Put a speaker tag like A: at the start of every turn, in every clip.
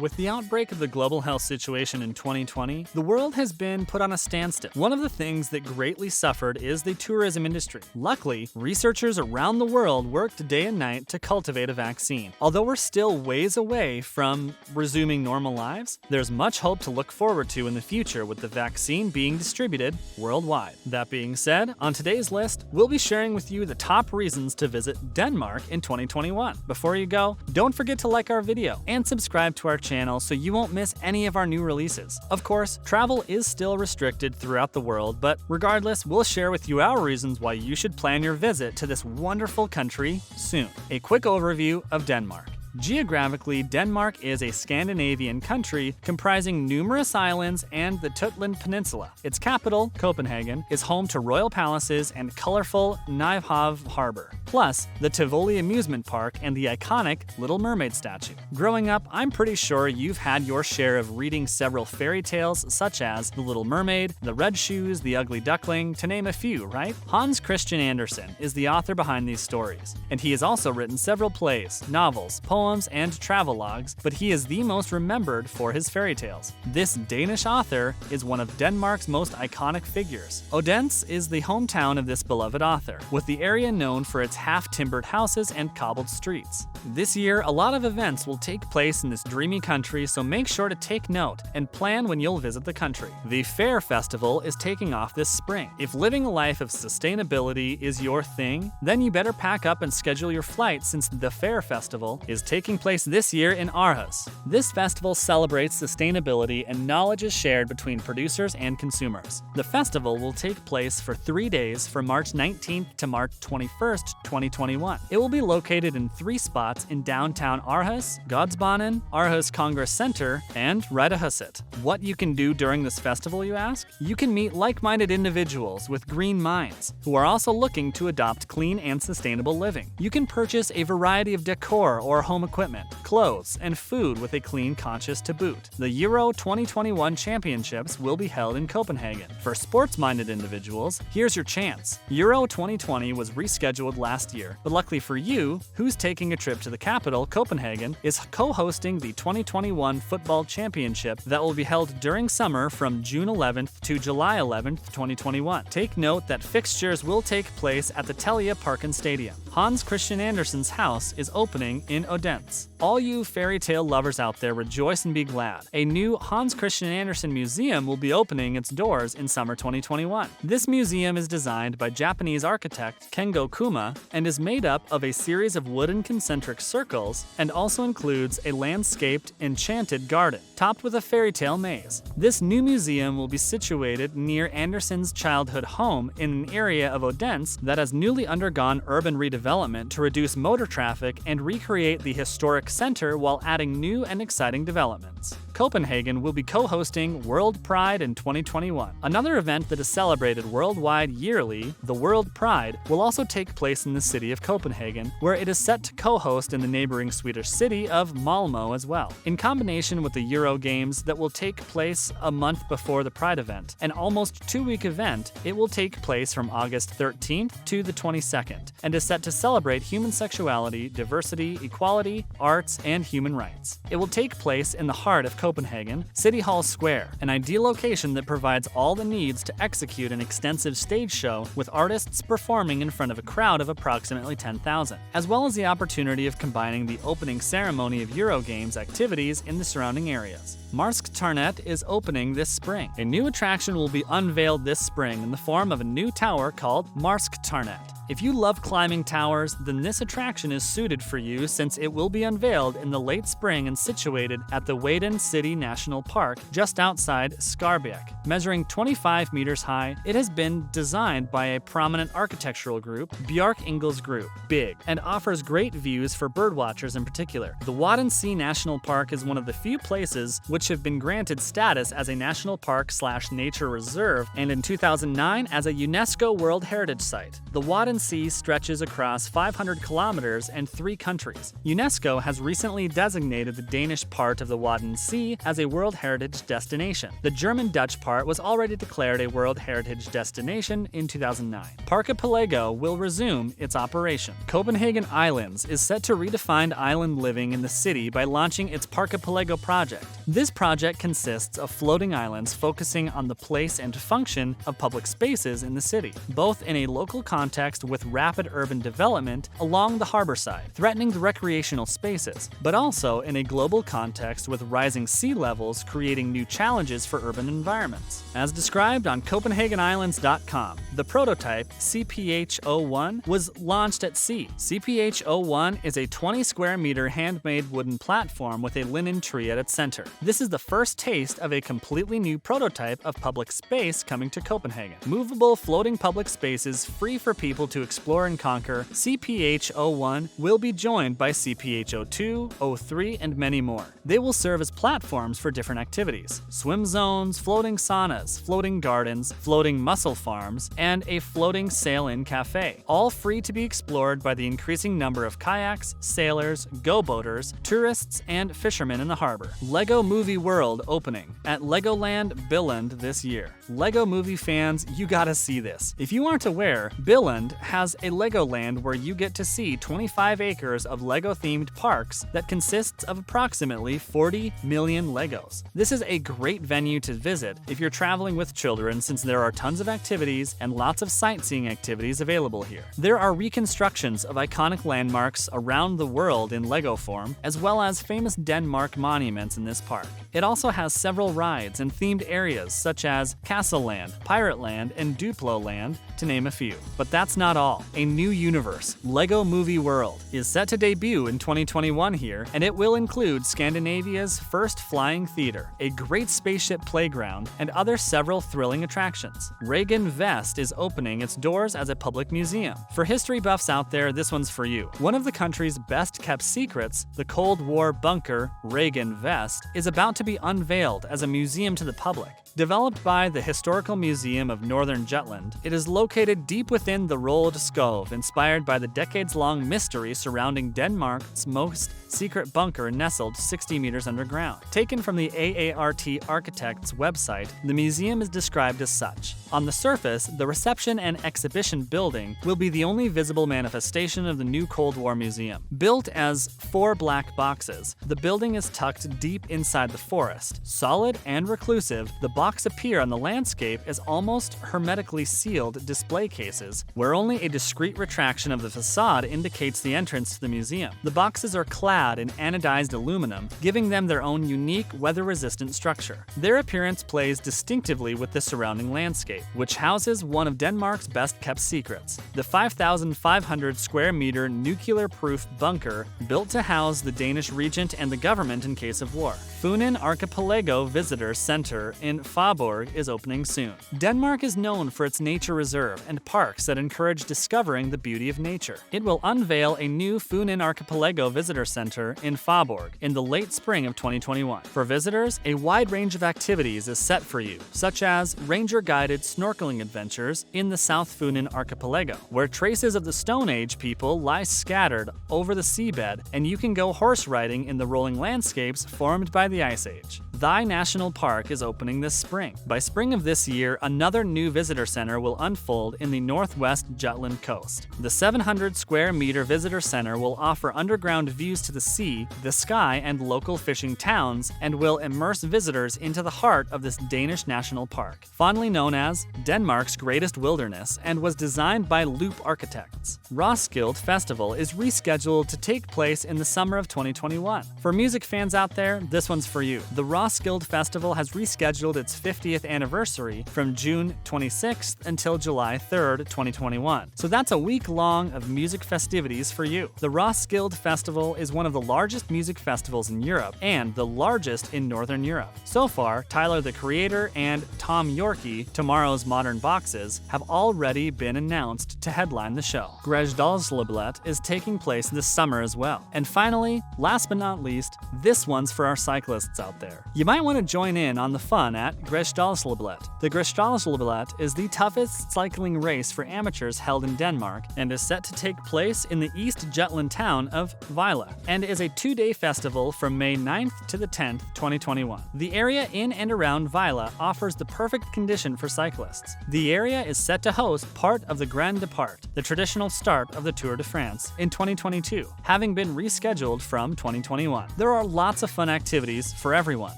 A: With the outbreak of the global health situation in 2020, the world has been put on a standstill. One of the things that greatly suffered is the tourism industry. Luckily, researchers around the world worked day and night to cultivate a vaccine. Although we're still ways away from resuming normal lives, there's much hope to look forward to in the future with the vaccine being distributed worldwide. That being said, on today's list, we'll be sharing with you the top reasons to visit Denmark in 2021. Before you go, don't forget to like our video and subscribe to our channel so you won't miss any of our new releases. Of course, travel is still restricted throughout the world, but regardless, we'll share with you our reasons why you should plan your visit to this wonderful country soon. A quick overview of Denmark. Geographically, Denmark is a Scandinavian country comprising numerous islands and the Jutland Peninsula. Its capital, Copenhagen, is home to royal palaces and colorful Nyhavn Harbor, plus the Tivoli amusement park and the iconic Little Mermaid statue. Growing up, I'm pretty sure you've had your share of reading several fairy tales such as The Little Mermaid, The Red Shoes, The Ugly Duckling, to name a few, right? Hans Christian Andersen is the author behind these stories, and he has also written several plays, novels, poems, and travelogues, but he is the most remembered for his fairy tales. This Danish author is one of Denmark's most iconic figures. Odense is the hometown of this beloved author, with the area known for its half-timbered houses and cobbled streets. This year, a lot of events will take place in this dreamy country, so make sure to take note and plan when you'll visit the country. The Fair Festival is taking off this spring. If living a life of sustainability is your thing, then you better pack up and schedule your flight since the Fair Festival is taking place this year in Aarhus. This festival celebrates sustainability and knowledge is shared between producers and consumers. The festival will take place for 3 days from March 19th to March 21st, 2021. It will be located in 3 spots in downtown Aarhus, Godsbanen, Aarhus Congress Center, and Rådhuset. What you can do during this festival, you ask? You can meet like-minded individuals with green minds who are also looking to adopt clean and sustainable living. You can purchase a variety of decor or home equipment, clothes, and food with a clean conscience to boot. The Euro 2021 Championships will be held in Copenhagen. For sports-minded individuals, here's your chance. Euro 2020 was rescheduled last year, but luckily for you, who's taking a trip to the capital, Copenhagen, is co-hosting the 2021 Football Championship that will be held during summer from June 11th to July 11th, 2021. Take note that fixtures will take place at the Telia Parken Stadium. Hans Christian Andersen's house is opening in Odense. All you fairy tale lovers out there rejoice and be glad. A new Hans Christian Andersen museum will be opening its doors in summer 2021. This museum is designed by Japanese architect Kengo Kuma and is made up of a series of wooden concentric circles and also includes a landscaped, enchanted garden, topped with a fairy tale maze. This new museum will be situated near Andersen's childhood home in an area of Odense that has newly undergone urban redevelopment to reduce motor traffic and recreate the historic center while adding new and exciting developments. Copenhagen will be co-hosting World Pride in 2021. Another event that is celebrated worldwide yearly, the World Pride, will also take place in the city of Copenhagen, where it is set to co-host in the neighboring Swedish city of Malmö as well. In combination with the Euro Games that will take place a month before the Pride event, an almost 2-week event, it will take place from August 13th to the 22nd, and is set to celebrate human sexuality, diversity, equality, arts, and human rights. It will take place in the heart of Copenhagen, City Hall Square, an ideal location that provides all the needs to execute an extensive stage show with artists performing in front of a crowd of approximately 10,000, as well as the opportunity of combining the opening ceremony of Euro Games activities in the surrounding areas. Marsk Tarnet is opening this spring. A new attraction will be unveiled this spring in the form of a new tower called Marsk Tarnet. If you love climbing towers, then this attraction is suited for you since it will be unveiled in the late spring and situated at the Wadden City National Park just outside Skarbæk. Measuring 25 meters high, it has been designed by a prominent architectural group, Bjarke Ingels Group, BIG, and offers great views for birdwatchers in particular. The Wadden Sea National Park is one of the few places which have been granted status as a national park/nature reserve and in 2009 as a UNESCO World Heritage Site. The Wadden Inland Sea stretches across 500 kilometers and 3 countries. UNESCO has recently designated the Danish part of the Wadden Sea as a World Heritage Destination. The German-Dutch part was already declared a World Heritage Destination in 2009. Archipelago will resume its operation. Copenhagen Islands is set to redefine island living in the city by launching its Archipelago project. This project consists of floating islands focusing on the place and function of public spaces in the city, both in a local context with rapid urban development along the harbor side, threatening the recreational spaces, but also in a global context with rising sea levels creating new challenges for urban environments. As described on CopenhagenIslands.com, the prototype, CPH-01, was launched at sea. CPH-01 is a 20 square meter handmade wooden platform with a linen tree at its center. This is the first taste of a completely new prototype of public space coming to Copenhagen. Movable, floating public spaces free for people to explore and conquer, CPH-01 will be joined by CPH-02, 03, and many more. They will serve as platforms for different activities: swim zones, floating saunas, floating gardens, floating mussel farms, and a floating sail-in cafe, all free to be explored by the increasing number of kayaks, sailors, go-boaters, tourists, and fishermen in the harbor. LEGO Movie World opening at Legoland Billund this year. LEGO movie fans, you gotta see this. If you aren't aware, Billund has a Legoland where you get to see 25 acres of LEGO-themed parks that consists of approximately 40 million Legos. This is a great venue to visit if you're traveling with children, since there are tons of activities and lots of sightseeing activities available here. There are reconstructions of iconic landmarks around the world in Lego form, as well as famous Denmark monuments in this park. It also has several rides and themed areas such as Castle Land, Pirate Land, and Duplo Land, to name a few. But that's not all. A new universe, LEGO Movie World, is set to debut in 2021 here, and it will include Scandinavia's first flying theater, a great spaceship playground, and other several thrilling attractions. Reagan Vest is opening its doors as a public museum. For history buffs out there, this one's for you. One of the country's best-kept secrets, the Cold War bunker, Reagan Vest, is about to be unveiled as a museum to the public. Developed by the Historical Museum of Northern Jutland, it is located deep within the Rold Skov, inspired by the decades-long mystery surrounding Denmark's most secret bunker nestled 60 meters underground. Taken from the AART Architects website, the museum is described as such. On the surface, the reception and exhibition building will be the only visible manifestation of the new Cold War museum. Built as 4 black boxes, the building is tucked deep inside the forest. Solid and reclusive, the boxes appear on the landscape as almost hermetically sealed display cases, where only a discreet retraction of the facade indicates the entrance to the museum. The boxes are clad in anodized aluminum, giving them their own unique, weather-resistant structure. Their appearance plays distinctively with the surrounding landscape, which houses one of Denmark's best-kept secrets, the 5,500 square meter nuclear-proof bunker built to house the Danish regent and the government in case of war. Funen Archipelago Visitor Center in Faaborg is opening soon. Denmark is known for its nature reserve and parks that encourage discovering the beauty of nature. It will unveil a new Funen Archipelago Visitor Center in Faaborg in the late spring of 2021. For visitors, a wide range of activities is set for you, such as ranger-guided snorkeling adventures in the South Funen Archipelago, where traces of the Stone Age people lie scattered over the seabed, and you can go horse riding in the rolling landscapes formed by the Ice Age. Thy National Park is opening this spring. By spring of this year, another new visitor center will unfold in the northwest Jutland coast. The 700 square meter visitor center will offer underground views to the sea, the sky, and local fishing towns, and will immerse visitors into the heart of this Danish national park, fondly known as Denmark's greatest wilderness, and was designed by Loop Architects. Roskilde Festival is rescheduled to take place in the summer of 2021. For music fans out there, this one's for you. The Roskilde Festival has rescheduled its 50th anniversary from June 26th until July 3rd, 2021. So that's a week long of music festivities for you. The Roskilde Festival is one of the largest music festivals in Europe and the largest in Northern Europe. So far, Tyler the Creator and Tom Yorke, Tomorrow's Modern Boxes, have already been announced to headline the show. Gresdalslablet is taking place this summer as well. And finally, last but not least, this one's for our cyclists out there. you might want to join in on the fun at Gresdalsløbet. The Gresdalsløbet is the toughest cycling race for amateurs held in Denmark and is set to take place in the East Jutland town of Vejle, and is a 2-day festival from May 9th to the 10th, 2021. The area in and around Vejle offers the perfect condition for cyclists. The area is set to host part of the Grand Depart, the traditional start of the Tour de France, in 2022, having been rescheduled from 2021. There are lots of fun activities for everyone,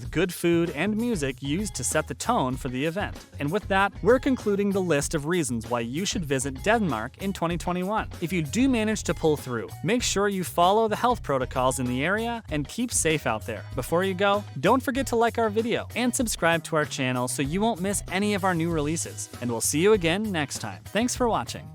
A: with good food and music used to set the tone for the event. And with that, we're concluding the list of reasons why you should visit Denmark in 2021. If you do manage to pull through, make sure you follow the health protocols in the area and keep safe out there. Before you go, don't forget to like our video and subscribe to our channel so you won't miss any of our new releases. And we'll see you again next time. Thanks for watching.